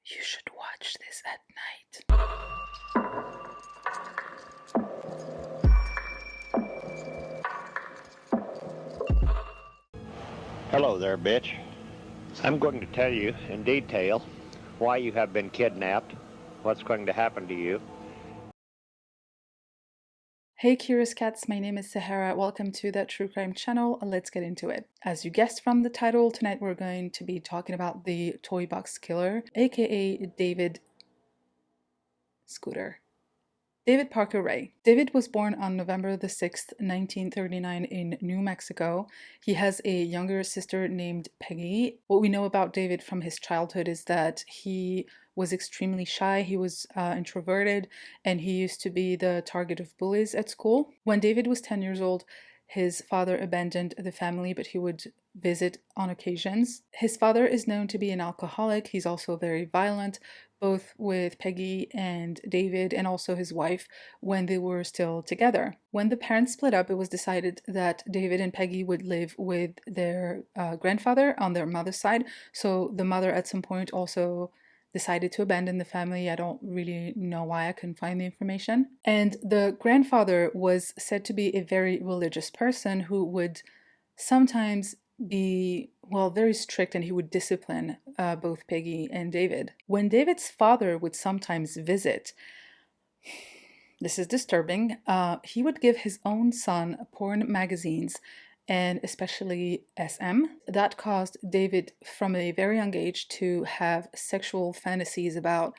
You should watch this at night. Hello there, bitch. I'm going to tell you in detail why you have been kidnapped, what's going to happen to you. Hey curious cats, my name is Sahara. Welcome to the True Crime channel. Let's get into it. As you guessed from the title, tonight we're going to be talking about the Toy Box Killer, aka David Scooter. David Parker Ray. David was born on November the 6th, 1939 in New Mexico. He has a younger sister named Peggy. What we know about David from his childhood is that he was extremely shy, he was introverted, and he used to be the target of bullies at school. When David was 10 years old, his father abandoned the family, but he would visit on occasions. His father is known to be an alcoholic. He's also very violent, both with Peggy and David and also his wife when they were still together. When the parents split up, it was decided that David and Peggy would live with their grandfather on their mother's side. So the mother at some point also decided to abandon the family. I don't really know why, I couldn't find the information. And the grandfather was said to be a very religious person who would sometimes be, well, very strict, and he would discipline both Peggy and David. When David's father would sometimes visit, this is disturbing, he would give his own son porn magazines and especially SM. That caused David from a very young age to have sexual fantasies about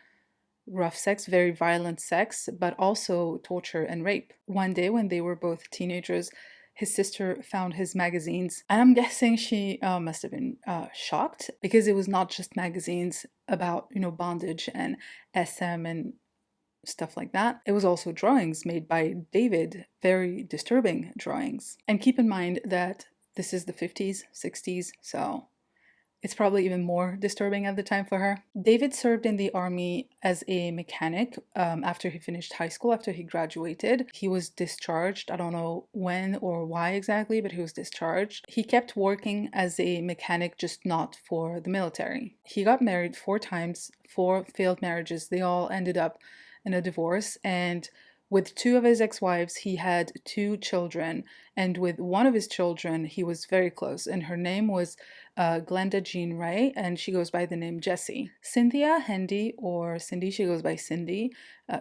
rough sex, very violent sex, but also torture and rape. One day when they were both teenagers, his sister found his magazines, and I'm guessing she must have been shocked, because it was not just magazines about, bondage and SM and stuff like that. It was also drawings made by David, very disturbing drawings. And keep in mind that this is the 50s, 60s, so it's probably even more disturbing at the time for her. David served in the army as a mechanic after he finished high school, after he graduated. He was discharged. I don't know when or why exactly, but he was discharged. He kept working as a mechanic, just not for the military. He got married 4 times, 4 failed marriages. They all ended up in a divorce, and with 2 of his ex-wives, he had 2 children, and with one of his children, he was very close, and her name was Glenda Jean Ray, and she goes by the name Jessie. Cynthia Hendy, or Cindy, she goes by Cindy.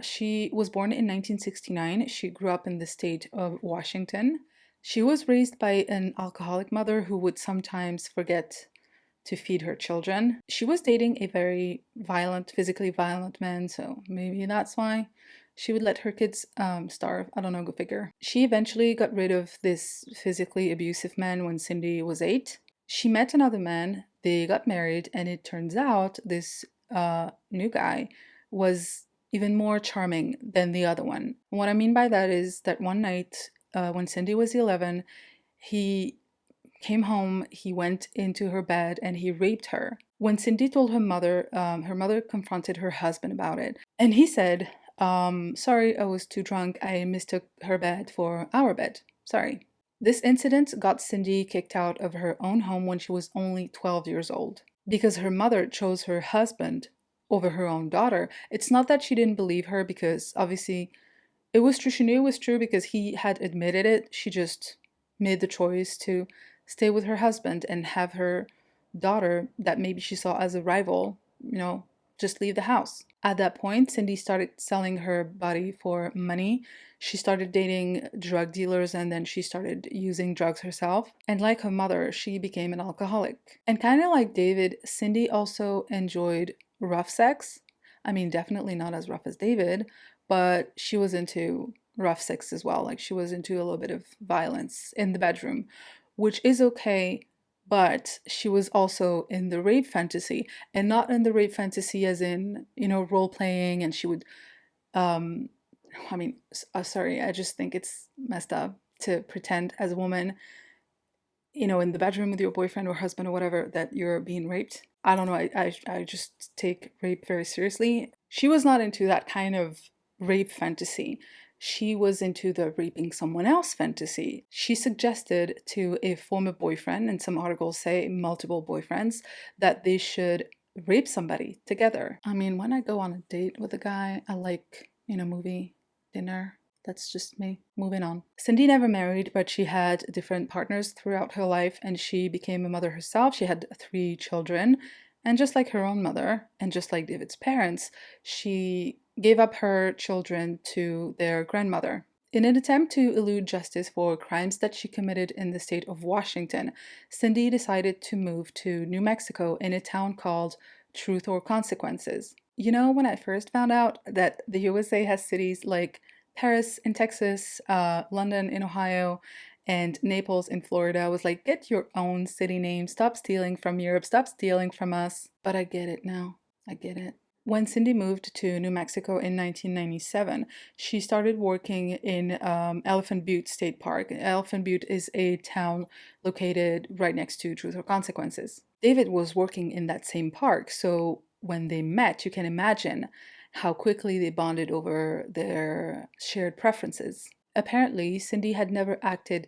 She was born in 1969. She grew up in the state of Washington. She was raised by an alcoholic mother who would sometimes forget to feed her children. She was dating a very violent, physically violent man, so maybe that's why she would let her kids starve. I don't know, go figure. She eventually got rid of this physically abusive man when Cindy was 8. She met another man, they got married, and it turns out this new guy was even more charming than the other one. What I mean by that is that one night when Cindy was 11, he came home, he went into her bed, and he raped her. When Cindy told her mother confronted her husband about it. And he said, sorry, I was too drunk. I mistook her bed for our bed. Sorry. This incident got Cindy kicked out of her own home when she was only 12 years old because her mother chose her husband over her own daughter. It's not that she didn't believe her, because obviously it was true. She knew it was true because he had admitted it. She just made the choice to stay with her husband and have her daughter, that maybe she saw as a rival, just leave the house. At that point, Cindy started selling her body for money. She started dating drug dealers, and then she started using drugs herself. And like her mother, she became an alcoholic. And kind of like David, Cindy also enjoyed rough sex. I mean, definitely not as rough as David, but she was into rough sex as well. Like, she was into a little bit of violence in the bedroom, which is okay, but she was also in the rape fantasy, and not in the rape fantasy as in, role playing, and she would, um, sorry, I just think it's messed up to pretend as a woman, in the bedroom with your boyfriend or husband or whatever, that you're being raped. I don't know, I just take rape very seriously. She was not into that kind of rape fantasy. She was into the raping someone else fantasy. She suggested to a former boyfriend, and some articles say multiple boyfriends, that they should rape somebody together. I mean, when I go on a date with a guy, I like, movie, dinner. That's just me. Moving on. Cindy never married, but she had different partners throughout her life, and she became a mother herself. She had 3 children, and just like her own mother, and just like David's parents, she gave up her children to their grandmother. In an attempt to elude justice for crimes that she committed in the state of Washington, Cindy decided to move to New Mexico in a town called Truth or Consequences. When I first found out that the USA has cities like Paris in Texas, London in Ohio, and Naples in Florida, I was like, get your own city name. Stop stealing from Europe. Stop stealing from us. But I get it now. I get it. When Cindy moved to New Mexico in 1997, she started working in Elephant Butte State Park. Elephant Butte is a town located right next to Truth or Consequences. David was working in that same park, so when they met, you can imagine how quickly they bonded over their shared preferences. Apparently, Cindy had never acted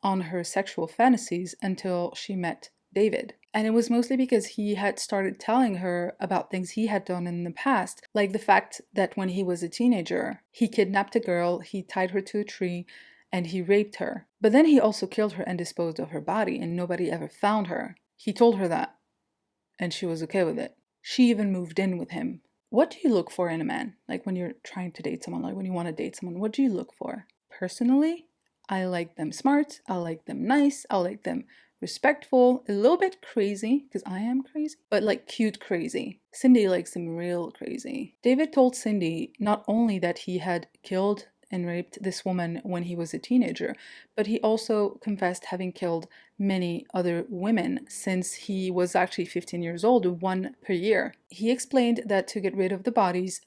on her sexual fantasies until she met David. And it was mostly because he had started telling her about things he had done in the past, like the fact that when he was a teenager, he kidnapped a girl, he tied her to a tree, and he raped her. But then he also killed her and disposed of her body, and nobody ever found her. He told her that, and she was okay with it. She even moved in with him. What do you look for in a man? Like when you're trying to date someone, like when you want to date someone, what do you look for? Personally, I like them smart, I like them nice, I like them respectful, a little bit crazy, because I am crazy, but like cute crazy. Cindy likes them real crazy. David told Cindy not only that he had killed and raped this woman when he was a teenager, but he also confessed having killed many other women since he was actually 15 years old, 1 per year. He explained that to get rid of the bodies,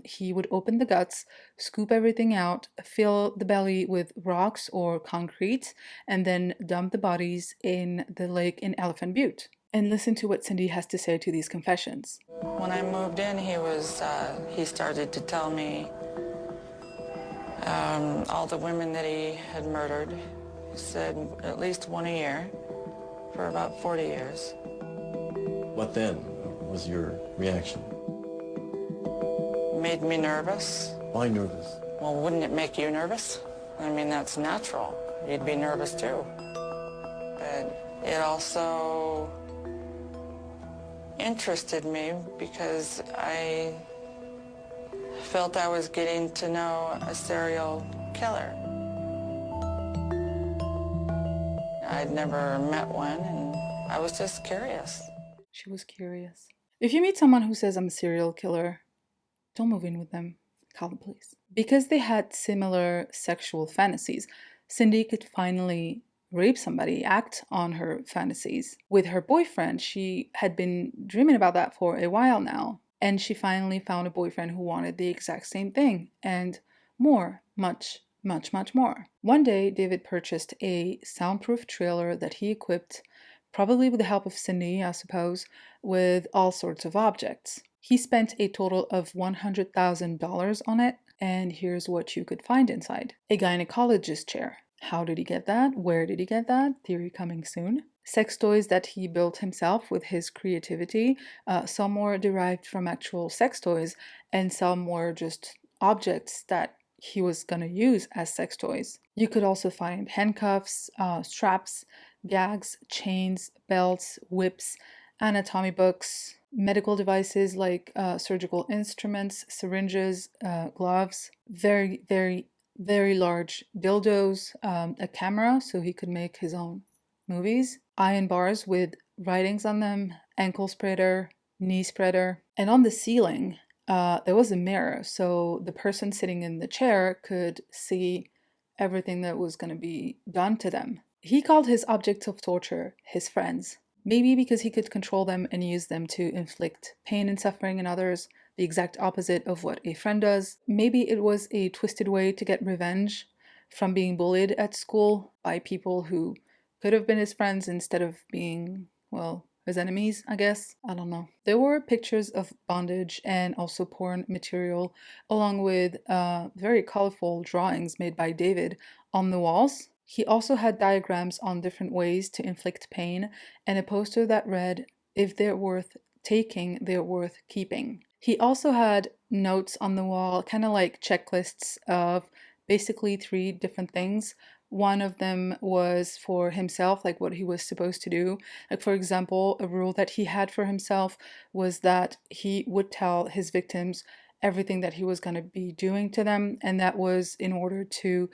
he would open the guts, scoop everything out, fill the belly with rocks or concrete, and then dump the bodies in the lake in Elephant Butte. And listen to what Cindy has to say to these confessions. When I moved in, he started to tell me all the women that he had murdered. He said at least one a year for about 40 years. What then was your reaction? Made me nervous. Why nervous? Well, wouldn't it make you nervous? I mean, that's natural. You'd be nervous too. But it also interested me because I felt I was getting to know a serial killer. I'd never met one, and I was just curious. She was curious. If you meet someone who says I'm a serial killer, don't move in with them. Call the police. Because they had similar sexual fantasies, Cindy could finally rape somebody, act on her fantasies. With her boyfriend, she had been dreaming about that for a while now. And she finally found a boyfriend who wanted the exact same thing and more, much, much, much more. One day, David purchased a soundproof trailer that he equipped, probably with the help of Cindy, I suppose, with all sorts of objects. He spent a total of $100,000 on it, and here's what you could find inside. A gynecologist chair. How did he get that? Where did he get that? Theory coming soon. Sex toys that he built himself with his creativity. Some were derived from actual sex toys, and some were just objects that he was gonna use as sex toys. You could also find handcuffs, straps, gags, chains, belts, whips, anatomy books, medical devices like surgical instruments, syringes, gloves, very, very, very large dildos, a camera so he could make his own movies, iron bars with writings on them, ankle spreader, knee spreader, and on the ceiling there was a mirror so the person sitting in the chair could see everything that was going to be done to them. He called his objects of torture his friends, maybe because he could control them and use them to inflict pain and suffering in others, the exact opposite of what a friend does. Maybe it was a twisted way to get revenge from being bullied at school by people who could have been his friends instead of being, well, his enemies, I guess. I don't know. There were pictures of bondage and also porn material, along with very colorful drawings made by David on the walls. He also had diagrams on different ways to inflict pain and a poster that read, "If they're worth taking, they're worth keeping. He also had notes on the wall, kind of like checklists of basically 3 different things. One of them was for himself, like what he was supposed to do. Like, for example, a rule that he had for himself was that he would tell his victims everything that he was going to be doing to them, and that was in order to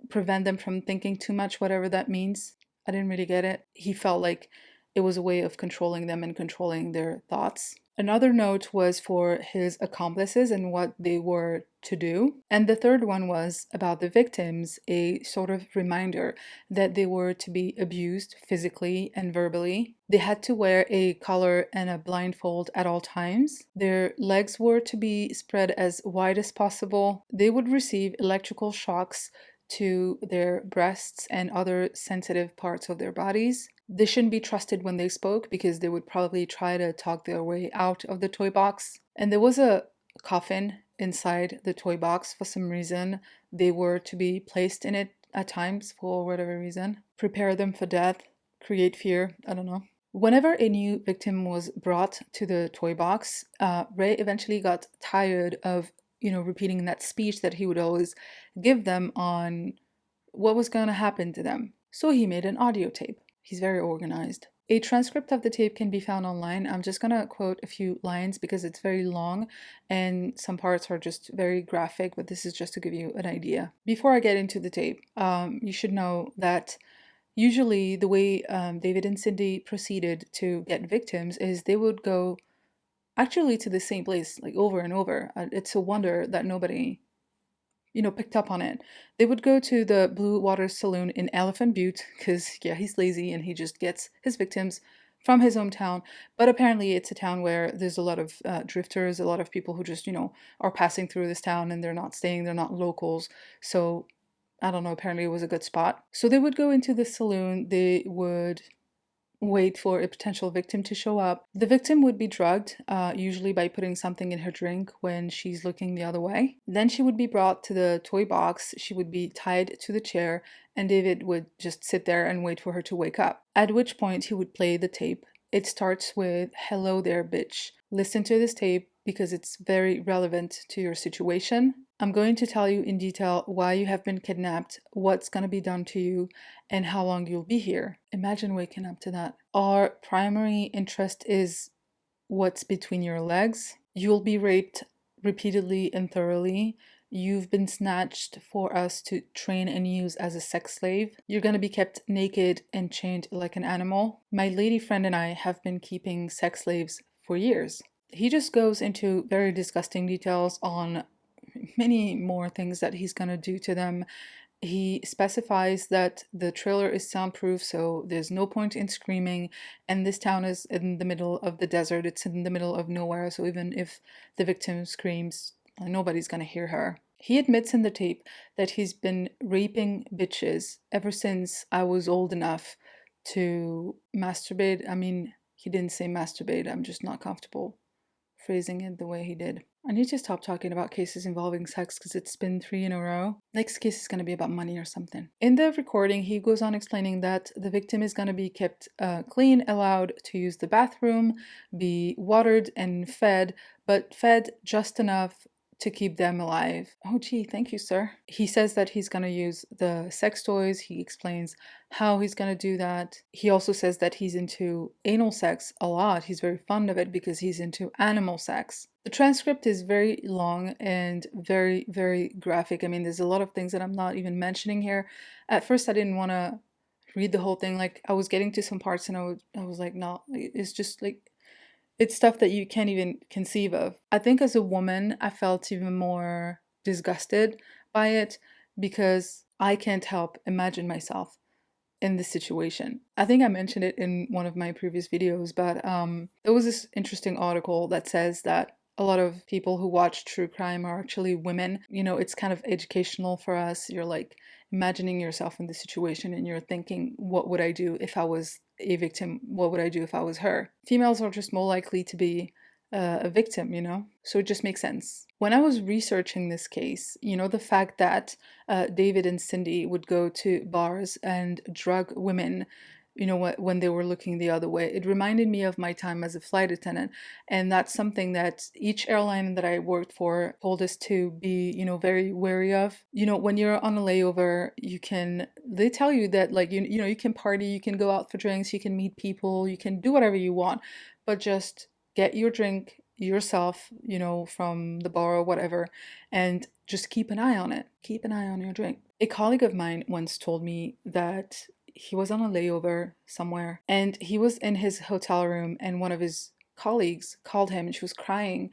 prevent them from thinking too much, whatever that means. I didn't really get it. He felt like it was a way of controlling them and controlling their thoughts. Another note was for his accomplices and what they were to do. And the third one was about the victims, a sort of reminder that they were to be abused physically and verbally. They had to wear a collar and a blindfold at all times. Their legs were to be spread as wide as possible. They would receive electrical shocks to their breasts and other sensitive parts of their bodies. They shouldn't be trusted when they spoke because they would probably try to talk their way out of the toy box. And there was a coffin inside the toy box for some reason. They were to be placed in it at times for whatever reason. Prepare them for death, create fear, I don't know. Whenever a new victim was brought to the toy box, Ray eventually got tired of repeating that speech that he would always give them on what was going to happen to them. So he made an audio tape. He's very organized. A transcript of the tape can be found online. I'm just going to quote a few lines because it's very long and some parts are just very graphic, but this is just to give you an idea. Before I get into the tape, you should know that usually the way David and Cindy proceeded to get victims is they would go actually to the same place like over and over. It's a wonder that nobody picked up on it. They would go to the Blue Water Saloon in Elephant Butte because yeah, he's lazy and he just gets his victims from his hometown. But apparently it's a town where there's a lot of drifters, a lot of people who just are passing through this town and they're not staying, they're not locals. So I don't know, apparently it was a good spot. So they would go into the saloon, they would wait for a potential victim to show up. The victim would be drugged, usually by putting something in her drink when she's looking the other way. Then she would be brought to the toy box, she would be tied to the chair, and David would just sit there and wait for her to wake up. At which point he would play the tape. It starts with, "Hello there, bitch. Listen to this tape because it's very relevant to your situation. I'm going to tell you in detail why you have been kidnapped, what's going to be done to you, and how long you'll be here." Imagine waking up to that. "Our primary interest is what's between your legs. You'll be raped repeatedly and thoroughly. You've been snatched for us to train and use as a sex slave. You're going to be kept naked and chained like an animal. My lady friend and I have been keeping sex slaves for years." He just goes into very disgusting details on many more things that he's going to do to them. He specifies that the trailer is soundproof, so there's no point in screaming, and this town is in the middle of the desert. It's in the middle of nowhere, so even if the victim screams, nobody's gonna hear her. He admits in the tape that he's been raping bitches ever since I was old enough to masturbate. I mean, he didn't say masturbate, I'm just not comfortable phrasing it the way he did. I need to stop talking about cases involving sex because it's been 3 in a row. Next case is going to be about money or something. In the recording, he goes on explaining that the victim is going to be kept clean, allowed to use the bathroom, be watered and fed, but fed just enough to keep them alive. Oh gee, thank you, sir. He says that he's gonna use the sex toys. He explains how he's gonna do that. He also says that he's into anal sex a lot. He's very fond of it because he's into animal sex. The transcript is very long and very, very graphic. I mean, there's a lot of things that I'm not even mentioning here. At first, I didn't want to read the whole thing. Like, I was getting to some parts and I was like, no, it's just like, it's stuff that you can't even conceive of. I think as a woman, I felt even more disgusted by it because I can't help imagine myself in this situation. I think I mentioned it in one of my previous videos, but there was this interesting article that says that a lot of people who watch true crime are actually women. You know, it's kind of educational for us. You're like imagining yourself in the situation and you're thinking, what would I do if I was a victim? What would I do if I was her? Females are just more likely to be a victim, you know? So it just makes sense. When I was researching this case, you know, the fact that David and Cindy would go to bars and drug women when they were looking the other way. It reminded me of my time as a flight attendant. And that's something that each airline that I worked for told us to be, very wary of. When you're on a layover, they tell you that, like, you can party, you can go out for drinks, you can meet people, you can do whatever you want, but just get your drink yourself, from the bar or whatever, and just keep an eye on it. Keep an eye on your drink. A colleague of mine once told me that he was on a layover somewhere and he was in his hotel room, and one of his colleagues called him and she was crying.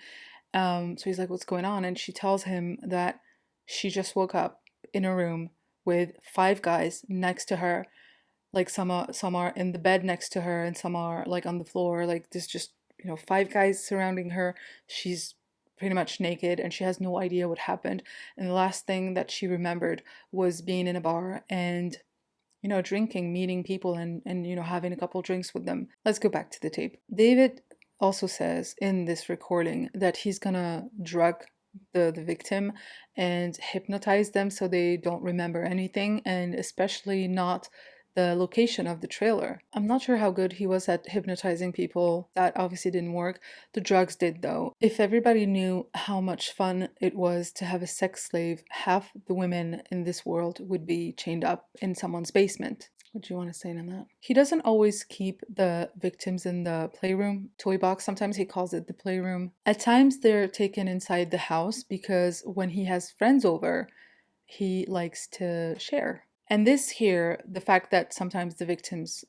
So he's like, "What's going on?" And she tells him that she just woke up in a room with five guys next to her. Like some are in the bed next to her and some are like on the floor. Like there's just, five guys surrounding her. She's pretty much naked and she has no idea what happened. And the last thing that she remembered was being in a bar and drinking, meeting people, and having a couple drinks with them. Let's go back to the tape. David also says in this recording that he's gonna drug the victim and hypnotize them so they don't remember anything, and especially not the location of the trailer. I'm not sure how good he was at hypnotizing people. That obviously didn't work. The drugs did, though. If everybody knew how much fun it was to have a sex slave, half the women in this world would be chained up in someone's basement. What do you want to say to that? He doesn't always keep the victims in the playroom, toy box. Sometimes he calls it the playroom. At times they're taken inside the house because when he has friends over, he likes to share. And this here, the fact that sometimes the victims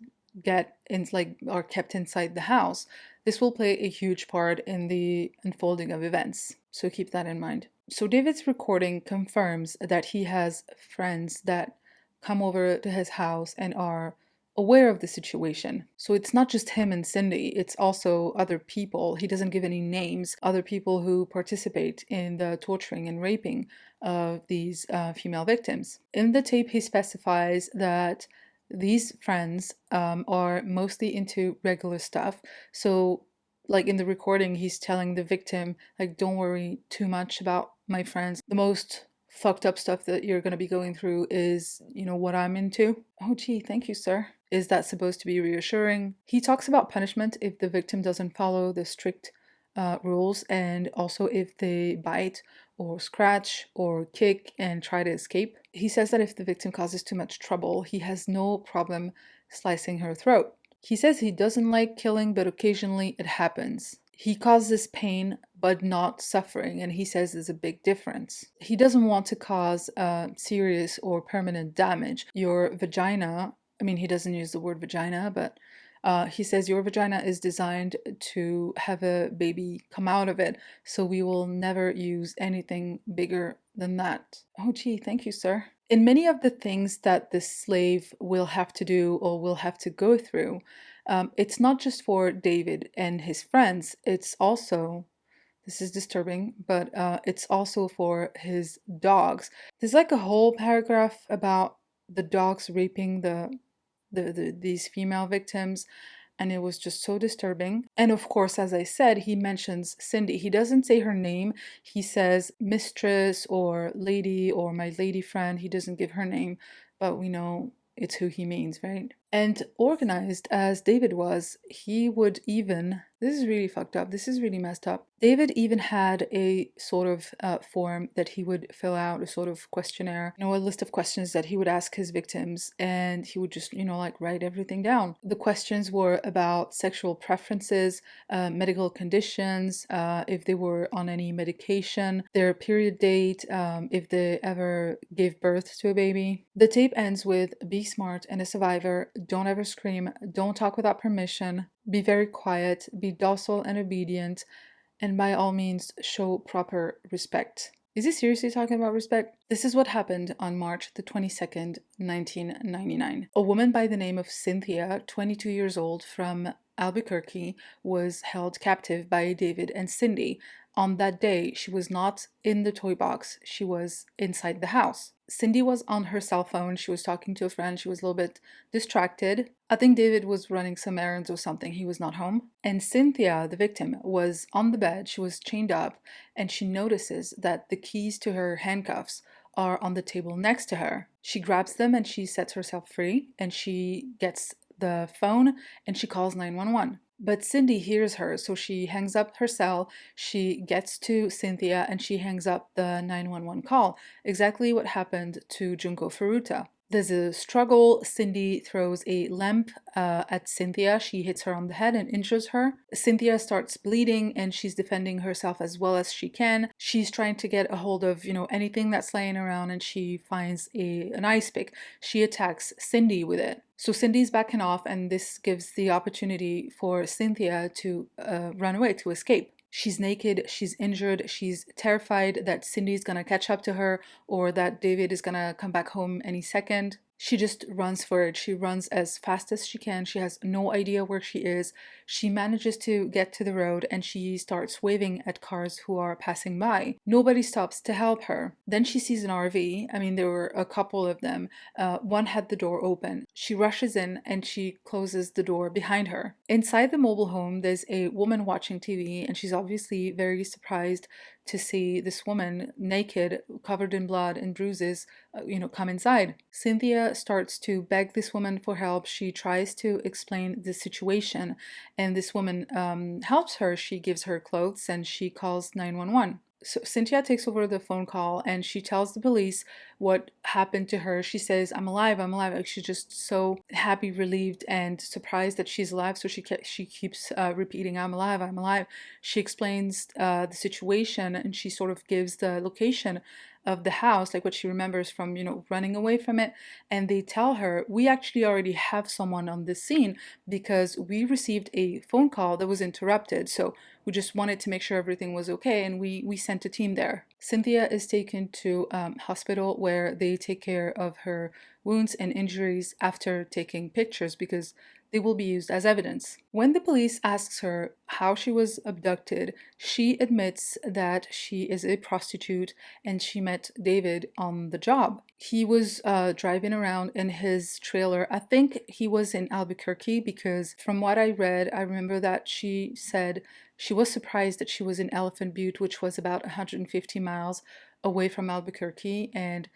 are kept inside the house, this will play a huge part in the unfolding of events. So keep that in mind. So David's recording confirms that he has friends that come over to his house and are aware of the situation. So it's not just him and Cindy, it's also other people. He doesn't give any names, other people who participate in the torturing and raping of these female victims. In the tape, he specifies that these friends are mostly into regular stuff. So, like in the recording, he's telling the victim, like, don't worry too much about my friends. The most fucked up stuff that you're going to be going through is, what I'm into. Oh, gee, thank you, sir. Is that supposed to be reassuring? He talks about punishment if the victim doesn't follow the strict rules, and also if they bite or scratch or kick and try to escape. He says that if the victim causes too much trouble, he has no problem slicing her throat. He says he doesn't like killing, but occasionally it happens. He causes pain, but not suffering, and he says there's a big difference. He doesn't want to cause serious or permanent damage. Your vagina, he doesn't use the word vagina, but he says your vagina is designed to have a baby come out of it, so we will never use anything bigger than that. Oh, gee, thank you, sir. In many of the things that the slave will have to do or will have to go through, it's not just for David and his friends, it's also, this is disturbing, but it's also for his dogs. There's like a whole paragraph about the dogs raping these female victims, and it was just so disturbing. And of course, as I said, he mentions Cindy. He doesn't say her name. He says mistress or lady or my lady friend. He doesn't give her name, but we know it's who he means, right? And organized as David was, he would even, this is really fucked up, this is really messed up. David even had a sort of form that he would fill out, a sort of questionnaire, a list of questions that he would ask his victims, and he would just, write everything down. The questions were about sexual preferences, medical conditions, if they were on any medication, their period date, if they ever gave birth to a baby. The tape ends with, be smart and a survivor, don't ever scream, don't talk without permission, be very quiet, be docile and obedient, and by all means show proper respect. Is he seriously talking about respect? This is what happened on March the 22nd, 1999. A woman by the name of Cynthia, 22 years old, from Albuquerque, was held captive by David and Cindy. On that day, she was not in the toy box, she was inside the house. Cindy was on her cell phone, she was talking to a friend, she was a little bit distracted. I think David was running some errands or something, he was not home. And Cynthia, the victim, was on the bed, she was chained up, and she notices that the keys to her handcuffs are on the table next to her. She grabs them and she sets herself free, and she gets the phone and she calls 911. But Cindy hears her, so she hangs up her cell, she gets to Cynthia, and she hangs up the 911 call. Exactly what happened to Junko Furuta. There's a struggle. Cindy throws a lamp at Cynthia. She hits her on the head and injures her. Cynthia starts bleeding and she's defending herself as well as she can. She's trying to get a hold of, anything that's laying around, and she finds an ice pick. She attacks Cindy with it. So Cindy's backing off, and this gives the opportunity for Cynthia to run away, to escape. She's naked, she's injured, she's terrified that Cindy's gonna catch up to her or that David is gonna come back home any second. She just runs for it. She runs as fast as she can. She has no idea where she is. She manages to get to the road and she starts waving at cars who are passing by. Nobody stops to help her. Then she sees an RV. I mean, there were a couple of them. One had the door open. She rushes in and she closes the door behind her. Inside the mobile home, there's a woman watching TV, and she's obviously very surprised to see this woman naked, covered in blood and bruises, come inside. Cynthia starts to beg this woman for help. She tries to explain the situation, and this woman helps her. She gives her clothes and she calls 911. So Cynthia takes over the phone call and she tells the police what happened to her. She says, I'm alive, I'm alive. Like, she's just so happy, relieved, and surprised that she's alive. So she keeps repeating, I'm alive, I'm alive. She explains the situation, and she sort of gives the location of the house, like what she remembers from, running away from it. And they tell her, we actually already have someone on the scene because we received a phone call that was interrupted. So we just wanted to make sure everything was okay, and we sent a team there. Cynthia is taken to hospital where they take care of her wounds and injuries after taking pictures because they will be used as evidence. When the police asks her how she was abducted, she admits that she is a prostitute and she met David on the job. He was driving around in his trailer. I think he was in Albuquerque because from what I read, I remember that she said she was surprised that she was in Elephant Butte, which was about 150 miles away from Albuquerque. And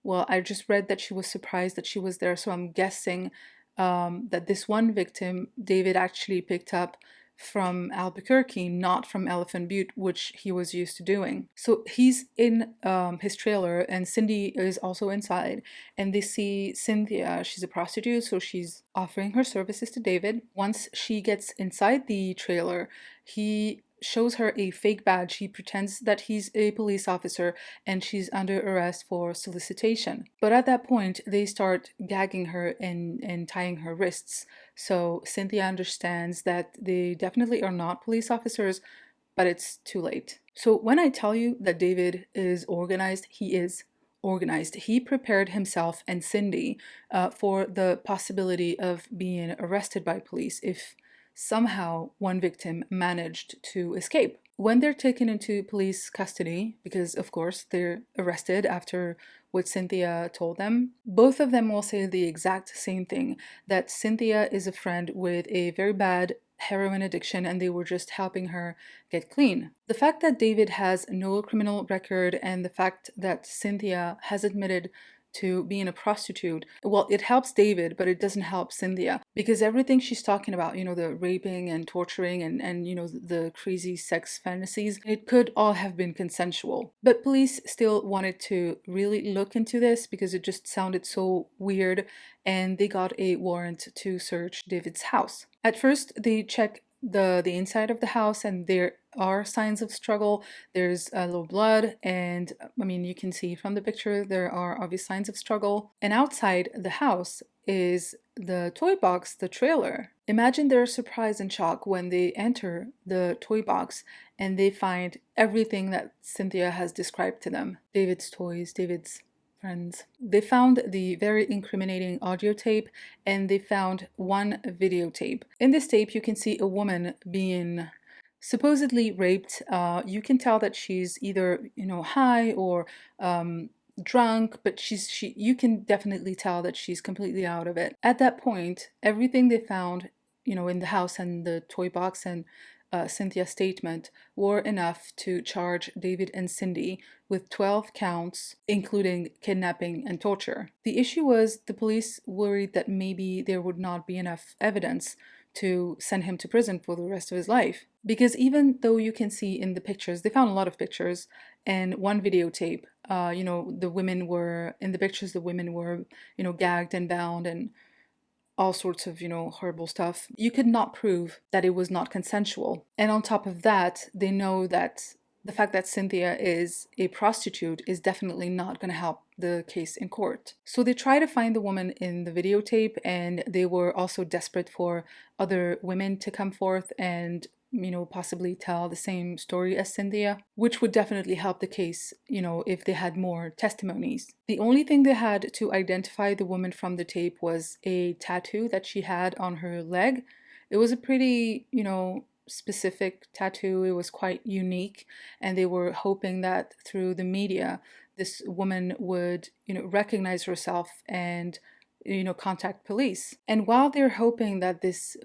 well, I just read that she was surprised that she was there, so I'm guessing that this one victim, David actually picked up from Albuquerque, not from Elephant Butte, which he was used to doing. So he's in his trailer, and Cindy is also inside, and they see Cynthia. She's a prostitute, so she's offering her services to David. Once she gets inside the trailer, he shows her a fake badge. He pretends that he's a police officer and she's under arrest for solicitation. But at that point, they start gagging her and tying her wrists. So Cynthia understands that they definitely are not police officers, but it's too late. So when I tell you that David is organized, he is organized. He prepared himself and Cindy for the possibility of being arrested by police if somehow one victim managed to escape. When they're taken into police custody, because of course they're arrested after what Cynthia told them, both of them will say the exact same thing, that Cynthia is a friend with a very bad heroin addiction and they were just helping her get clean. The fact that David has no criminal record and the fact that Cynthia has admitted to being a prostitute, well, it helps David, but it doesn't help Cynthia because everything she's talking about, the raping and torturing and the crazy sex fantasies, it could all have been consensual. But police still wanted to really look into this because it just sounded so weird, and they got a warrant to search David's house. At first, they check the inside of the house, and there are signs of struggle. There's a little blood, and I mean, you can see from the picture there are obvious signs of struggle. And outside the house is the toy box, the trailer. Imagine their surprise and shock when they enter the toy box and they find everything that Cynthia has described to them. David's toys, David's friends. They found the very incriminating audio tape, and they found one videotape. In this tape, you can see a woman being supposedly raped. You can tell that she's either high or drunk, but you can definitely tell that she's completely out of it. At that point, everything they found in the house and the toy box and Cynthia's statement were enough to charge David and Cindy with 12 counts, including kidnapping and torture. The issue was the police worried that maybe there would not be enough evidence to send him to prison for the rest of his life. Because even though you can see in the pictures, they found a lot of pictures and one videotape, the women were, in the pictures, the women were, gagged and bound and all sorts of, horrible stuff. You could not prove that it was not consensual. And on top of that, they know that the fact that Cynthia is a prostitute is definitely not going to help the case in court. So they try to find the woman in the videotape, and they were also desperate for other women to come forth and possibly tell the same story as Cynthia, which would definitely help the case, if they had more testimonies. The only thing they had to identify the woman from the tape was a tattoo that she had on her leg. It was a pretty, specific tattoo. It was quite unique, and they were hoping that through the media, this woman would, recognize herself and contact police. And while they're hoping that this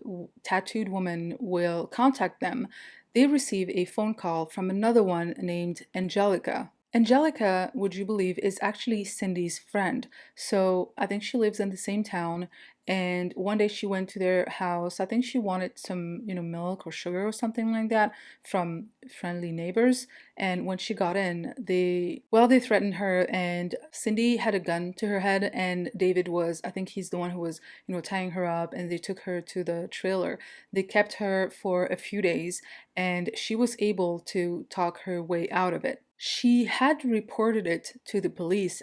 tattooed woman will contact them, they receive a phone call from another one named Angelica. Angelica, would you believe, is actually Cindy's friend. So I think she lives in the same town. And one day she went to their house. I think she wanted some, milk or sugar or something like that from friendly neighbors. And when she got in, they threatened her, and Cindy had a gun to her head, and David was, I think he's the one who was, tying her up, and they took her to the trailer. They kept her for a few days, and she was able to talk her way out of it. She had reported it to the police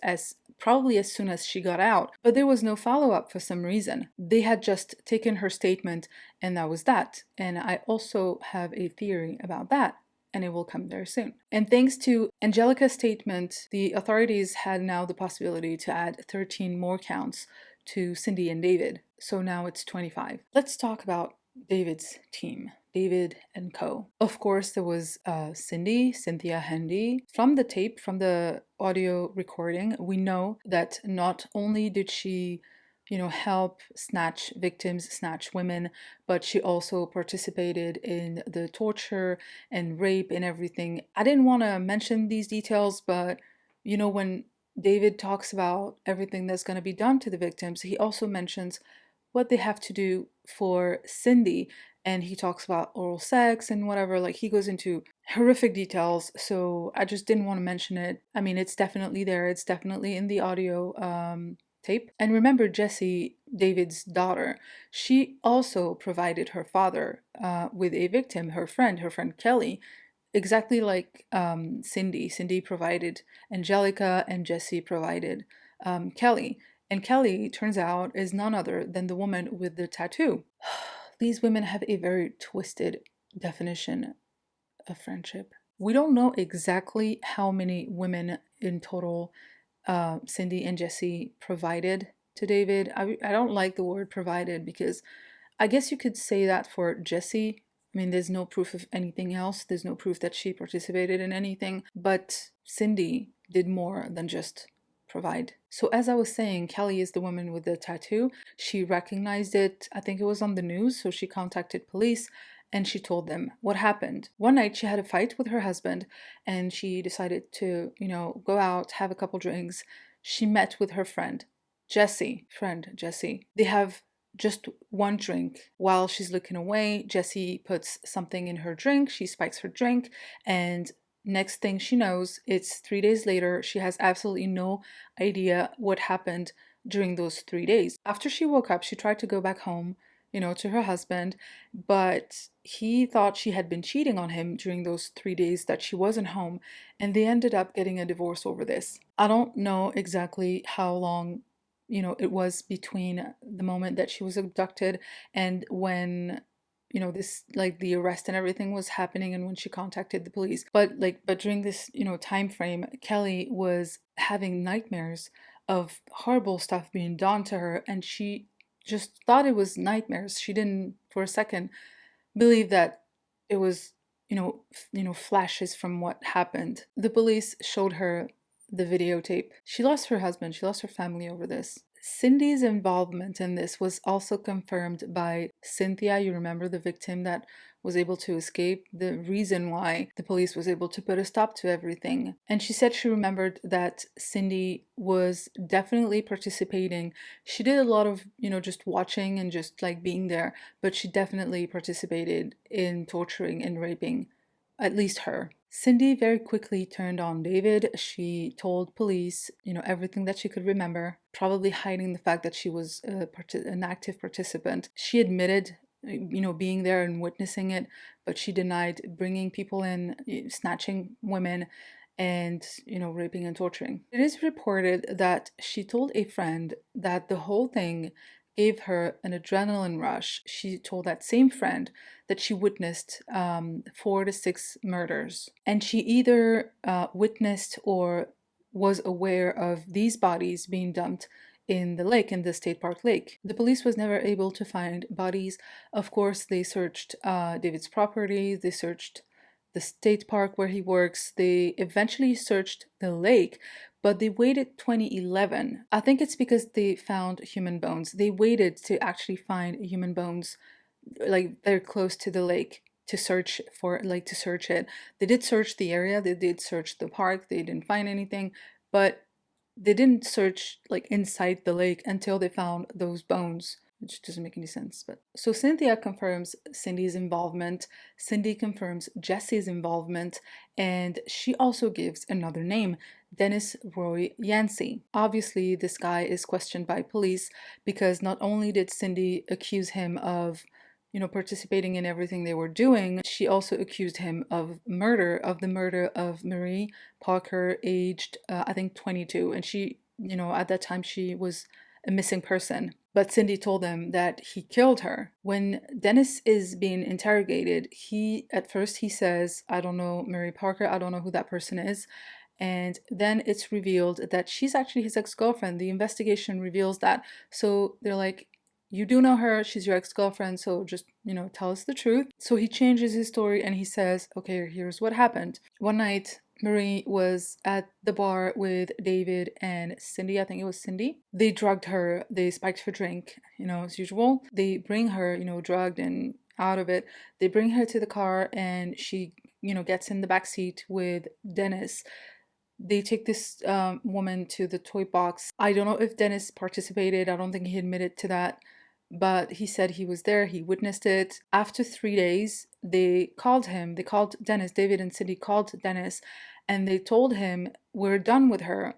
probably as soon as she got out, but there was no follow-up for some reason. They had just taken her statement, and that was that. And I also have a theory about that, and it will come very soon. And thanks to Angelica's statement, the authorities had now the possibility to add 13 more counts to Cindy and David. So now it's 25. Let's talk about David's team. David and co. Of course, there was Cynthia Hendy. From the tape, from the audio recording, we know that not only did she, help snatch victims, snatch women, but she also participated in the torture and rape and everything. I didn't want to mention these details, but, when David talks about everything that's going to be done to the victims, he also mentions what they have to do for Cindy. And he talks about oral sex and whatever. Like, he goes into horrific details. So I just didn't want to mention it. I mean, it's definitely there. It's definitely in the audio tape. And remember, Jessie, David's daughter, she also provided her father with a victim, her friend Kelly, exactly like Cindy. Cindy provided Angelica, and Jessie provided Kelly. And Kelly, turns out, is none other than the woman with the tattoo. These women have a very twisted definition of friendship. We don't know exactly how many women in total Cindy and Jessie provided to David. I don't like the word provided, because I guess you could say that for Jessie. I mean, there's no proof of anything else. There's no proof that she participated in anything. But Cindy did more than just provide. So as I was saying, Kelly is the woman with the tattoo. She recognized it. I think it was on the news. So she contacted police and she told them what happened. One night she had a fight with her husband, and she decided to, go out, have a couple drinks. She met with her friend Jessie. They have just one drink. While she's looking away, Jessie puts something in her drink. She spikes her drink, and next thing she knows, it's 3 days later. She has absolutely no idea what happened during those 3 days. After she woke up, she tried to go back home, to her husband, but he thought she had been cheating on him during those 3 days that she wasn't home, and they ended up getting a divorce over this. I don't know exactly how long, it was between the moment that she was abducted and when this, like, the arrest and everything was happening, and when she contacted the police. But during this, time frame, Kelly was having nightmares of horrible stuff being done to her, and she just thought it was nightmares. She didn't for a second believe that it was, flashes from what happened. The police showed her the videotape. She lost her husband, she lost her family over this. Cindy's involvement in this was also confirmed by Cynthia. You remember the victim that was able to escape, the reason why the police was able to put a stop to everything. And she said she remembered that Cindy was definitely participating. She did a lot of, just watching and just like being there, but she definitely participated in torturing and raping at least her. Cindy very quickly turned on David. She told police, everything that she could remember, probably hiding the fact that she was an active participant. She admitted, being there and witnessing it, but she denied bringing people in, snatching women, and, raping and torturing. It is reported that she told a friend that the whole thing gave her an adrenaline rush. She told that same friend that she witnessed 4 to 6 murders. And she either witnessed or was aware of these bodies being dumped in the lake, in the state park lake. The police was never able to find bodies. Of course, they searched David's property, they searched the state park where he works, they eventually searched the lake, but they waited 2011. I think it's because they found human bones. They waited to actually find human bones like they're close to the lake to search it. They did search the area, they did search the park, they didn't find anything, but they didn't search like inside the lake until they found those bones, which doesn't make any sense. But so Cynthia confirms Cindy's involvement, Cindy confirms Jesse's involvement, and she also gives another name, Dennis Roy Yancey. Obviously, this guy is questioned by police because not only did Cindy accuse him of participating in everything they were doing, she also accused him of the murder of Marie Parker, aged, I think 22. And she, at that time, she was a missing person. But Cindy told him that he killed her. When Dennis is being interrogated, at first he says, I don't know Marie Parker, I don't know who that person is. And then it's revealed that she's actually his ex-girlfriend. The investigation reveals that. So they're like, you do know her, she's your ex-girlfriend, so just, tell us the truth. So he changes his story and he says, okay, here's what happened. One night, Marie was at the bar with David and Cindy. I think it was Cindy. They drugged her, they spiked her drink, as usual. They bring her, drugged and out of it. They bring her to the car and she, gets in the back seat with Dennis. They take this woman to the toy box. I don't know if Dennis participated. I don't think he admitted to that, but he said he was there. He witnessed it. After 3 days, they called him. They called Dennis. David and Cindy called Dennis, and they told him, we're done with her.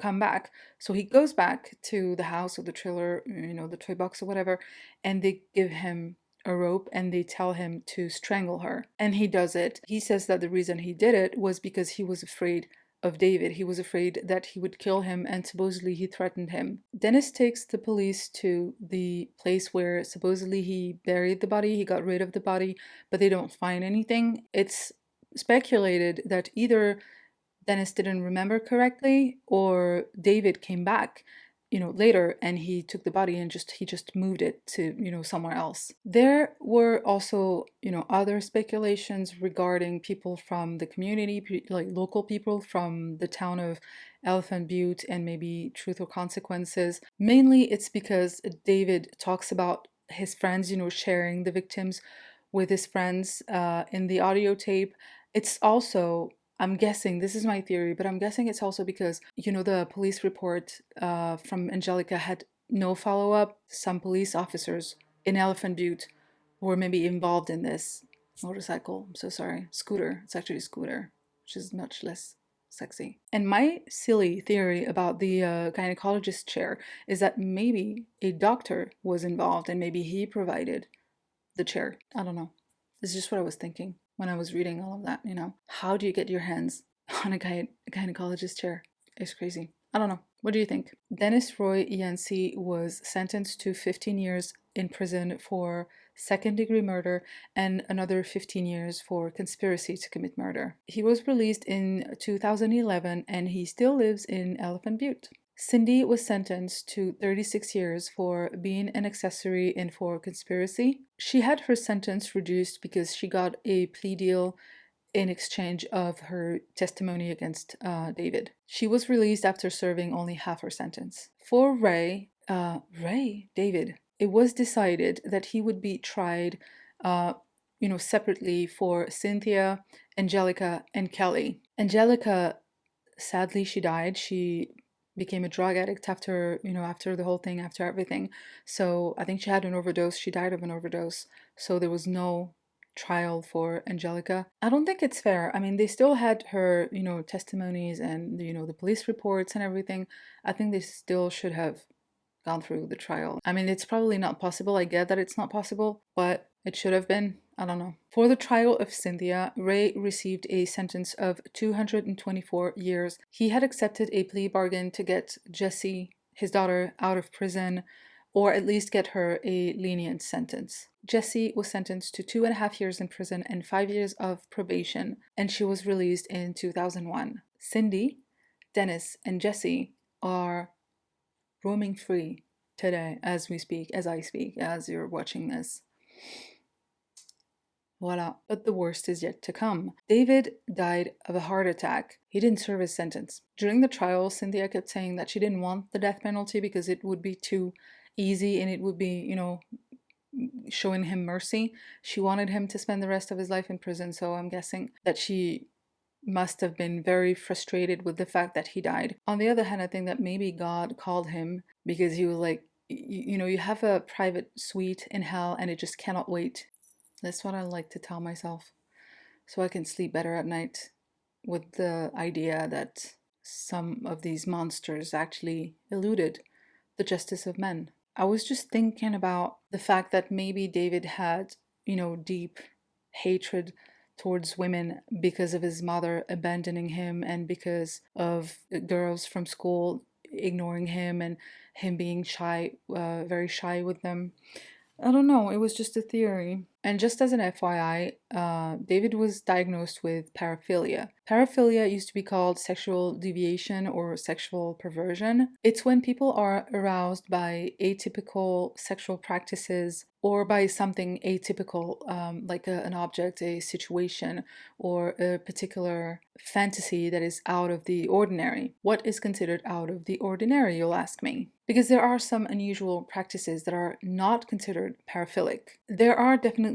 Come back. So he goes back to the house or the trailer, the toy box or whatever, and they give him a rope and they tell him to strangle her. And he does it. He says that the reason he did it was because he was afraid of David. He was afraid that he would kill him, and supposedly he threatened him. Dennis takes the police to the place where supposedly he buried the body, he got rid of the body, but they don't find anything. It's speculated that either Dennis didn't remember correctly or David came back later and he took the body and he just moved it to somewhere else. There were also other speculations regarding people from the community, like local people from the town of Elephant Butte, and maybe Truth or Consequences. Mainly it's because David talks about his friends sharing the victims with his friends in the audio tape. It's also, I'm guessing, this is my theory, but I'm guessing it's also because, the police report from Angelica had no follow-up. Some police officers in Elephant Butte were maybe involved in this motorcycle. I'm so sorry. Scooter. It's actually a scooter, which is much less sexy. And my silly theory about the gynecologist chair is that maybe a doctor was involved and maybe he provided the chair. I don't know. It's just what I was thinking when I was reading all of that, How do you get your hands on a gynecologist chair? It's crazy. I don't know. What do you think? Dennis Roy Yancey was sentenced to 15 years in prison for second-degree murder and another 15 years for conspiracy to commit murder. He was released in 2011 and he still lives in Elephant Butte. Cindy was sentenced to 36 years for being an accessory and for conspiracy. She had her sentence reduced because she got a plea deal in exchange of her testimony against David. She was released after serving only half her sentence. For David, it was decided that he would be tried, separately for Cynthia, Angelica, and Kelly. Angelica, sadly, she died. She became a drug addict after the whole thing, after everything. So I think she had an overdose. She died of an overdose. So there was no trial for Angelica. I don't think it's fair. I mean, they still had her, testimonies and, the police reports and everything. I think they still should have gone through the trial. I mean, it's probably not possible. I get that it's not possible, but it should have been. I don't know. For the trial of Cynthia, Ray received a sentence of 224 years. He had accepted a plea bargain to get Jessie, his daughter, out of prison, or at least get her a lenient sentence. Jessie was sentenced to 2.5 years in prison and 5 years of probation, and she was released in 2001. Cindy, Dennis, and Jessie are roaming free today as we speak, as I speak, as you're watching this. Voila. But the worst is yet to come. David died of a heart attack. He didn't serve his sentence. During the trial, Cynthia kept saying that she didn't want the death penalty because it would be too easy and it would be, showing him mercy. She wanted him to spend the rest of his life in prison, so I'm guessing that she must have been very frustrated with the fact that he died. On the other hand, I think that maybe God called him because he was like, you have a private suite in hell and it just cannot wait. That's what I like to tell myself, so I can sleep better at night with the idea that some of these monsters actually eluded the justice of men. I was just thinking about the fact that maybe David had, deep hatred towards women because of his mother abandoning him and because of girls from school ignoring him and him being shy, very shy with them. I don't know, it was just a theory. And just as an FYI, David was diagnosed with paraphilia. Paraphilia used to be called sexual deviation or sexual perversion. It's when people are aroused by atypical sexual practices or by something atypical, like an object, a situation, or a particular fantasy that is out of the ordinary. What is considered out of the ordinary, you'll ask me? Because there are some unusual practices that are not considered paraphilic. There are definitely,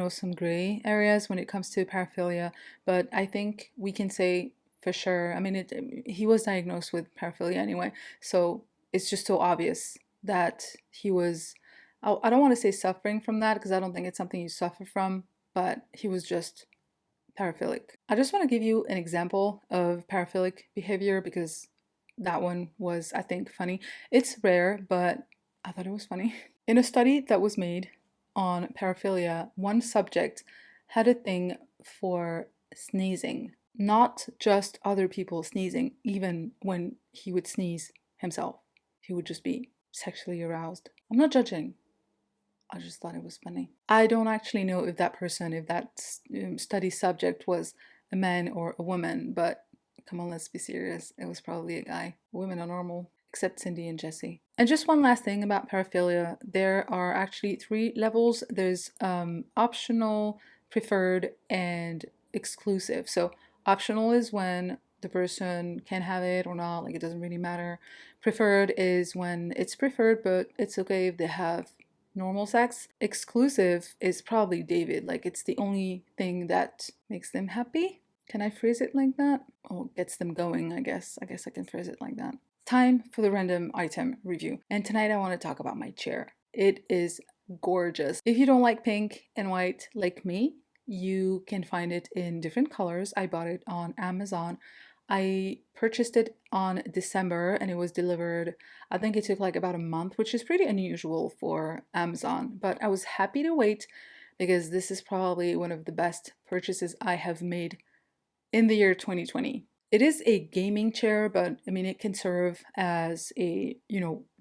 some gray areas when it comes to paraphilia, but I think we can say for sure, I mean, he was diagnosed with paraphilia anyway, so it's just so obvious that he was, I don't want to say suffering from that because I don't think it's something you suffer from, but he was just paraphilic. I just want to give you an example of paraphilic behavior because that one was, I think, funny. It's rare, but I thought it was funny. In a study that was made on paraphilia, one subject had a thing for sneezing. Not just other people sneezing, even when he would sneeze himself. He would just be sexually aroused. I'm not judging. I just thought it was funny. I don't actually know if that person, if that study subject was a man or a woman, but come on, let's be serious. It was probably a guy. Women are normal, except Cindy and Jessie. And just one last thing about paraphilia. There are actually 3 levels. There's optional, preferred, and exclusive. So optional is when the person can have it or not, like it doesn't really matter. Preferred is when it's preferred, but it's okay if they have normal sex. Exclusive is probably David, like it's the only thing that makes them happy. Can I phrase it like that? Oh, gets them going, I guess. I can phrase it like that. Time for the random item review. And tonight I want to talk about my chair. It is gorgeous. If you don't like pink and white like me, you can find it in different colors. I bought it on Amazon. I purchased it on December and it was delivered, I think it took like about a month, which is pretty unusual for Amazon. But I was happy to wait because this is probably one of the best purchases I have made in the year 2020. It is a gaming chair, but I mean, it can serve as a,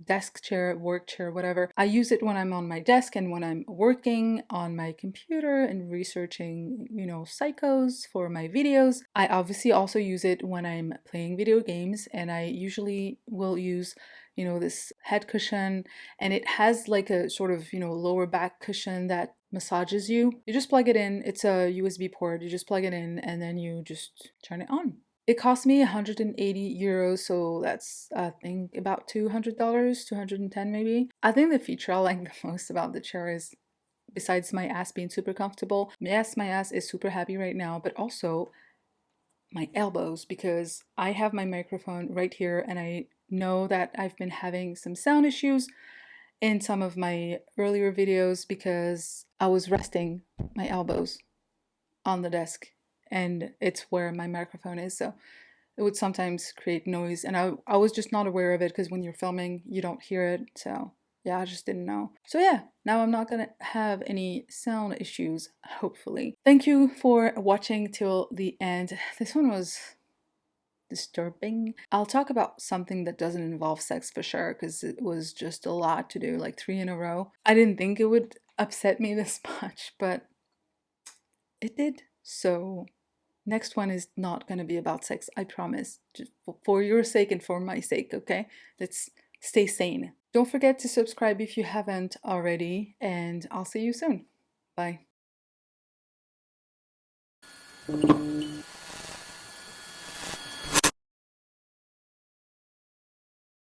desk chair, work chair, whatever. I use it when I'm on my desk and when I'm working on my computer and researching, psychos for my videos. I obviously also use it when I'm playing video games, and I usually will use, this head cushion, and it has like a sort of, lower back cushion that massages you. You just plug it in. It's a USB port. You just plug it in and then you just turn it on. It cost me 180 euros, so that's I think about $200, 210 maybe. I think the feature I like the most about the chair is, besides my ass being super comfortable, yes, my ass is super happy right now, but also my elbows, because I have my microphone right here and I know that I've been having some sound issues in some of my earlier videos because I was resting my elbows on the desk and it's where my microphone is, so it would sometimes create noise and I was just not aware of it because when you're filming you don't hear it, so yeah, I just didn't know. So yeah, now I'm not gonna have any sound issues, hopefully. Thank you for watching till the end. This one was disturbing. I'll talk about something that doesn't involve sex for sure because it was just a lot to do, like 3 in a row. I didn't think it would upset me this much, but it did. So next one is not going to be about sex, I promise. Just for your sake and for my sake, okay? Let's stay sane. Don't forget to subscribe if you haven't already, and I'll see you soon. Bye.